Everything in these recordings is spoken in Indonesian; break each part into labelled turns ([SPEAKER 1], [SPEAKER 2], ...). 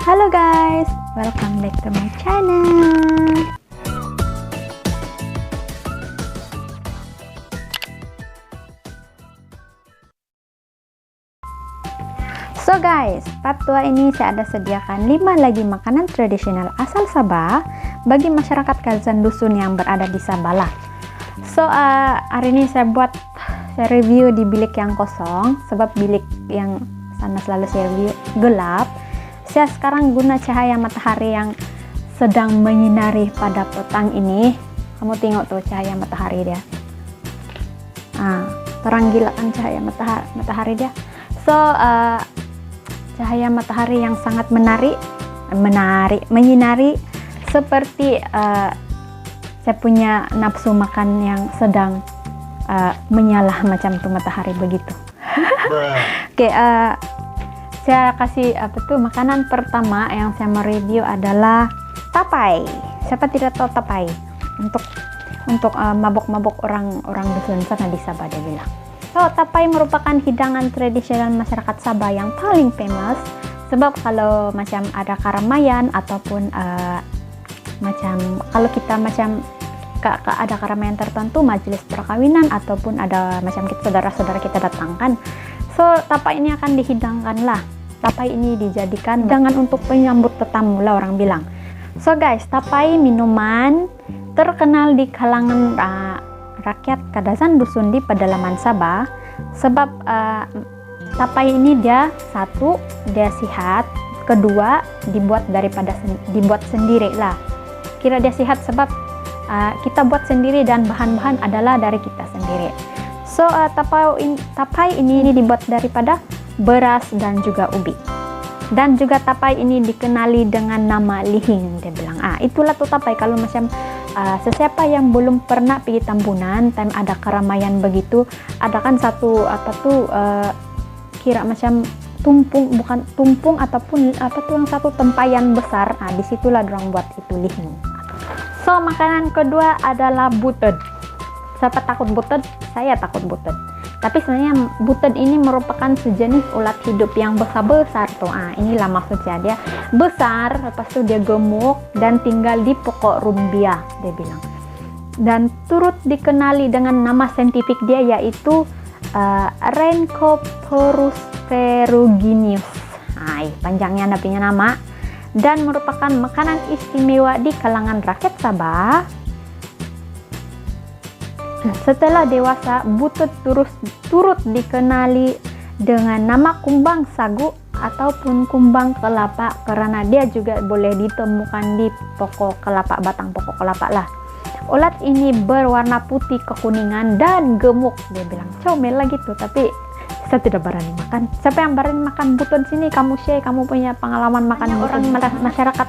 [SPEAKER 1] Halo guys, welcome back to my channel. So guys, part 2 ini saya ada sediakan 5 lagi makanan tradisional asal Sabah bagi masyarakat Kazan Dusun yang berada di Sabah lah. So hari ini saya review di bilik yang kosong, sebab bilik yang sana selalu saya review gelap. Saya sekarang guna cahaya matahari yang sedang menyinari pada petang ini. Kamu tengok tuh cahaya matahari dia. Terang gila kan cahaya matahari dia. So cahaya matahari yang sangat menyinari seperti saya punya nafsu makan yang sedang menyala macam tuh matahari begitu. Oke, saya kasih makanan pertama yang saya mau review adalah tapai. Siapa tidak tahu tapai? Untuk mabok-mabok orang dusun sana di Sabah dia bilang. So, tapai merupakan hidangan tradisional masyarakat Sabah yang paling famous, sebab kalau macam ada keramaian ataupun kalau kita ada keramaian tertentu, majelis perkawinan ataupun ada macam saudara-saudara kita datangkan, so tapai ini akan dihidangkan lah. Tapai ini dijadikan hidangan untuk penyambut tetamu lah orang bilang. So guys, tapai minuman terkenal di kalangan rakyat Kadazan Dusun di pedalaman Sabah, sebab tapai ini dia sehat, kedua dibuat sendiri lah. Kira dia sehat sebab kita buat sendiri dan bahan-bahan adalah dari kita sendiri. So tapai ini dibuat daripada beras dan juga ubi. Dan juga tapai ini dikenali dengan nama lihing, dia bilang. Itulah tuh tapai. Kalau macam sesiapa yang belum pernah pergi Tambunan, time ada keramaian begitu, ada kan satu kira macam bukan tumpung ataupun yang satu tempayan besar. Disitulah orang buat itu lihing. So makanan kedua adalah buted. Siapa takut buted? Saya takut buted. Tapi sebenarnya buted ini merupakan sejenis ulat hidup yang besar-besar tuh. Inilah maksudnya, dia besar, lepas itu dia gemuk dan tinggal di pokok rumbia, dia bilang. Dan turut dikenali dengan nama saintifik dia yaitu Rhynchoporus ferruginus. Panjangnya ada punya nama. Dan merupakan makanan istimewa di kalangan rakyat Sabah. Setelah dewasa, butet turut dikenali dengan nama kumbang sagu ataupun kumbang kelapa, karena dia juga boleh ditemukan di batang pokok kelapa lah. Ulat ini berwarna putih kekuningan dan gemuk, dia bilang. Comel lah gitu, tapi saya tidak berani makan. Siapa yang berani makan butet sini? Kamu punya pengalaman makan masyarakat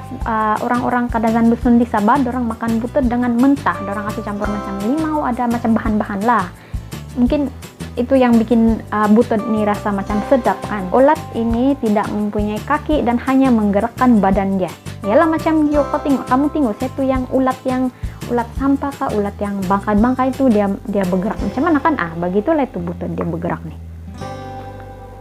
[SPEAKER 1] orang-orang Kadazan Dusun di Sabah, orang makan butet dengan mentah, orang kasih campur macam limau, ada macam bahan-bahan lah. Mungkin itu yang bikin butet ini rasa macam sedap kan. Ulat ini tidak mempunyai kaki dan hanya menggerakkan badan dia. Yalah macam kamu tengok saya tuh yang ulat sampah kah, ulat yang bangkai-bangkai itu dia bergerak macam mana kan? Begitulah itu butet dia bergerak nih.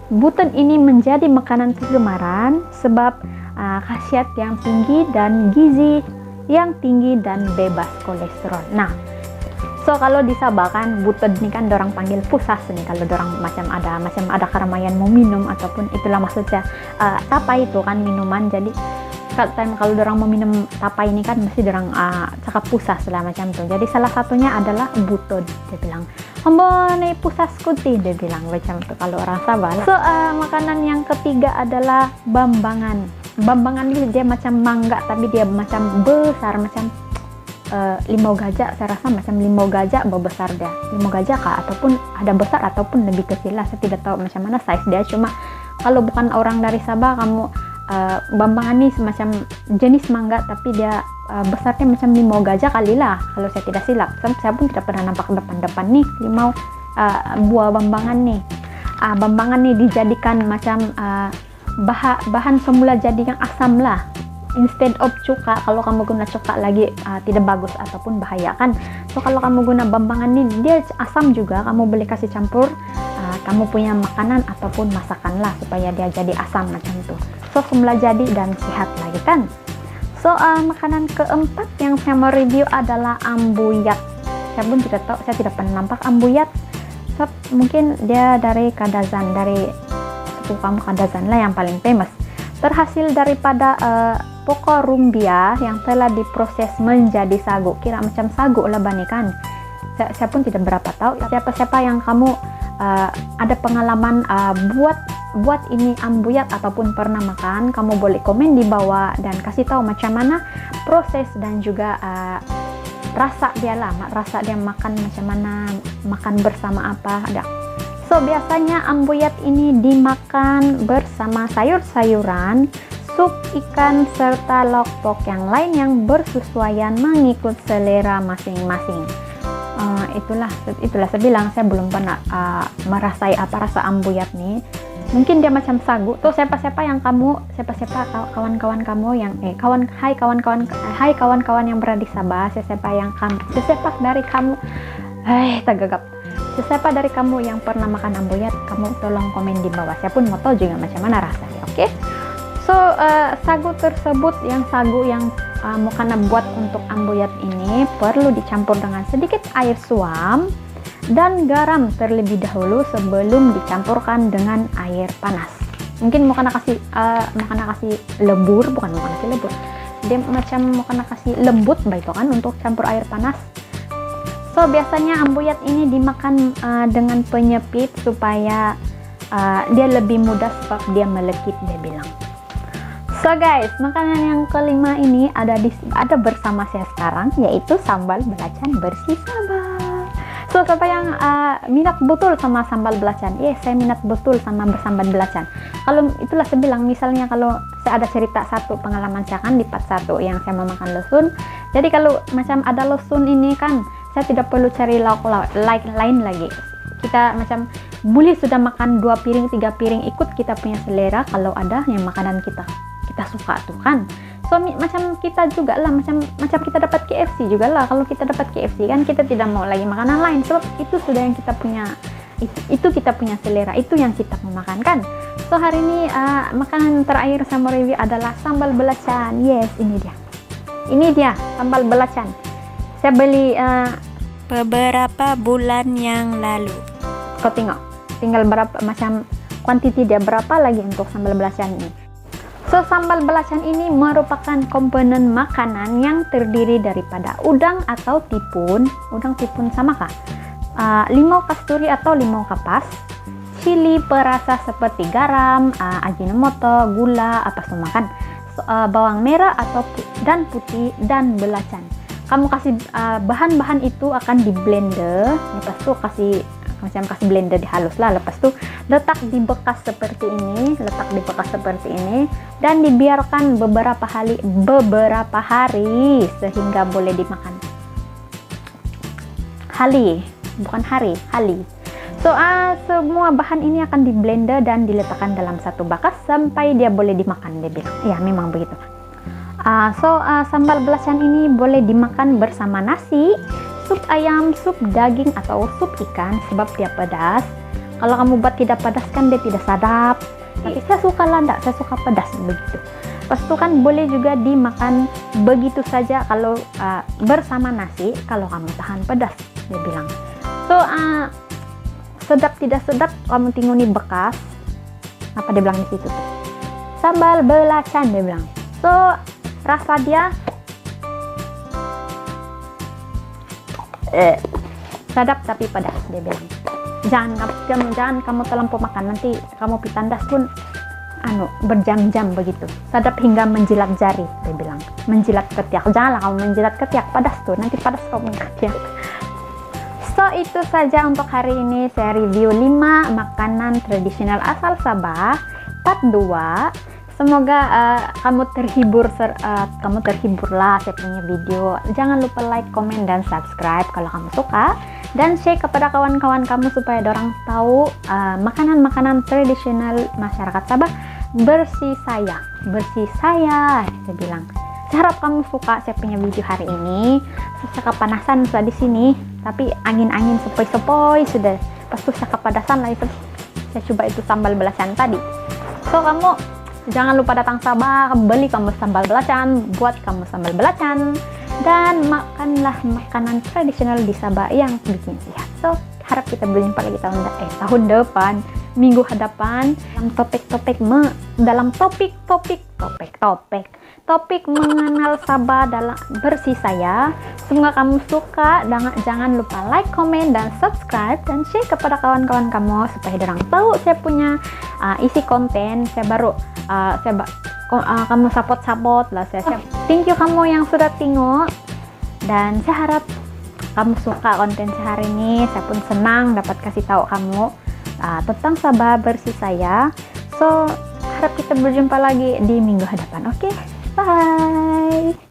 [SPEAKER 1] Butet ini menjadi makanan kegemaran sebab khasiat yang tinggi dan gizi yang tinggi dan bebas kolesterol. So kalau di Sabah kan butet ini kan dorang panggil pusas nih, kalau dorang macam ada keramaian mau minum ataupun itulah maksudnya. Tapai itu kan minuman, jadi kalau dorang mau minum tapai ini kan mesti dorang cakap pusas lah macam tuh. Jadi salah satunya adalah butet, dia bilang. Nih pusas kuti, dia bilang macam tuh kalau orang Sabah. So makanan yang ketiga adalah bambangan. Bambangan ini dia macam mangga tapi dia macam besar, macam limau gajah. Saya rasa macam limau gajah besar dia. Limau gajah kah ataupun ada besar ataupun lebih kecil lah. Saya tidak tahu macam mana size dia. Cuma kalau bukan orang dari Sabah, bambangan ini semacam jenis mangga tapi dia besarnya macam limau gajah kali lah kalau saya tidak silap. Saya pun tidak pernah nampak depan nih limau buah bambangan nih. Bambangan nih dijadikan macam bahan semula jadi yang asam lah, instead of cuka. Kalau kamu guna cuka lagi tidak bagus ataupun bahaya kan. So kalau kamu guna bambangan nih dia asam juga, kamu boleh kasih campur kamu punya makanan ataupun masakan lah supaya dia jadi asam macam itu. So So semula jadi dan sehat lagi kan. So makanan keempat yang saya mau review adalah ambuyat. Saya pun tidak tahu, saya tidak pernah nampak ambuyat. So, mungkin dia dari Kadazan, dari suku kamu Kadazan lah yang paling famous. Terhasil daripada pokok rumbia yang telah diproses menjadi sagu. Kira macam sagu lah bani kan. Saya pun tidak berapa tahu. Siapa-siapa yang kamu ada pengalaman buat ini ambuyat ataupun pernah makan, kamu boleh komen di bawah dan kasih tahu macam mana proses dan juga rasa dia lah, rasa dia makan macam mana, makan bersama apa ada. So biasanya ambuyat ini dimakan bersama sayur-sayuran, sup ikan serta lokpok yang lain yang bersesuaian mengikut selera masing-masing. Itulah saya bilang, saya belum pernah merasai apa rasa ambuyat nih. Mungkin dia macam sagu. Tuh siapa-siapa kawan-kawan kamu yang hai kawan-kawan yang berada di Sabah, siapa dari kamu siapa dari kamu yang pernah makan ambuyat, kamu tolong komen di bawah. Saya pun mau tahu juga macam mana rasanya. Oke. So sagu tersebut yang karena buat untuk ambuyat ini perlu dicampur dengan sedikit air suam dan garam terlebih dahulu sebelum dicampurkan dengan air panas. Mungkin mau kena kasih lebur, bukan mau kasih lebur. Dia macam mau kena kasih lembut baik kan untuk campur air panas. So biasanya ambuyat ini dimakan dengan penyepit supaya dia lebih mudah sebab dia melekit, dia bilang. So guys, makanan yang kelima ini ada bersama saya sekarang, yaitu sambal belacan bersih Sabah. So siapa yang minat betul sama sambal belacan? Saya minat betul sama bersambal belacan. Kalau itulah saya bilang, misalnya kalau saya ada cerita satu pengalaman saya kan di part 1 yang saya mau makan lesun. Jadi kalau macam ada lesun ini kan, saya tidak perlu cari lauk lain lagi. Kita macam boleh sudah makan 2 piring 3 piring, ikut kita punya selera kalau ada yang makanan kita suka tuh kan. So macam kita juga lah, macam kita dapat KFC juga lah. Kalau kita dapat KFC kan kita tidak mau lagi makanan lain, sebab itu sudah yang kita punya, itu kita punya selera, itu yang kita mau makan kan. So hari ini makanan terakhir saya mau review adalah sambal belacan. Yes, ini dia sambal belacan. Saya beli beberapa bulan yang lalu. Kau tengok, tinggal berapa macam kuantiti dia berapa lagi untuk sambal belacan ini. So sambal belacan ini merupakan komponen makanan yang terdiri daripada udang atau tipun. Udang tipun sama kah? Limau kasturi atau limau kapas, chili perasa seperti garam, ajinomoto, gula, apa semua kan, bawang merah dan putih dan belacan. Kamu kasih bahan-bahan itu akan di blender, lepas itu kasih blender dihalus lah, lepas itu letak di bekas seperti ini dan dibiarkan beberapa hari sehingga boleh dimakan. Hali. So semua bahan ini akan di blender dan diletakkan dalam satu bekas sampai dia boleh dimakan, dia bilang. Ya memang begitu. Sambal belacan ini boleh dimakan bersama nasi, sup ayam, sup daging atau sup ikan sebab dia pedas. Kalau kamu buat tidak pedas kan dia tidak sadap. Tapi saya suka saya suka pedas begitu. Pas itu kan boleh juga dimakan begitu saja kalau bersama nasi kalau kamu tahan pedas, dia bilang. So sedap tidak sedap kamu tengok nih bekas. Apa dia bilang di situ? Sambal belacan, dia bilang. So rasa dia sadap tapi pedas, dia bilang. Jangan kamu terlampau makan, nanti kamu pitandas pun berjam-jam begitu, sadap hingga menjilat jari, dia bilang. Menjilat ketiak, janganlah kamu menjilat ketiak, pedas tuh, nanti pedas kamu ketiak. So itu saja untuk hari ini, saya review 5 makanan tradisional asal Sabah part 2. Semoga kamu terhiburlah saya punya video. Jangan lupa like, komen, dan subscribe kalau kamu suka, dan share kepada kawan-kawan kamu supaya dorang tahu makanan-makanan tradisional masyarakat Sabah bersih saya, saya bilang. Saya harap kamu suka saya punya video hari ini. Saya kepanasan sudah di sini, tapi angin-angin sepoi-sepoi sudah. Pas tuh saya kepanasan lagi, saya coba itu sambal belacan tadi. So kamu Jangan lupa datang Sabah, beli kamu sambal belacan, buat kamu sambal belacan, dan makanlah makanan tradisional di Sabah yang bikin sehat. So, harap kita berjumpa lagi tahun depan, minggu hadapan, dalam topik mengenal Sabah dalam bersih saya. Semoga kamu suka. Jangan lupa like, comment, dan subscribe, dan share kepada kawan-kawan kamu supaya orang tahu saya punya isi konten. Kamu support lah saya. Thank you kamu yang sudah tengok, dan saya harap kamu suka konten sehari ini. Saya pun senang dapat kasih tahu kamu tentang Sabah bersih saya. So, harap kita berjumpa lagi di minggu hadapan. Oke, bye.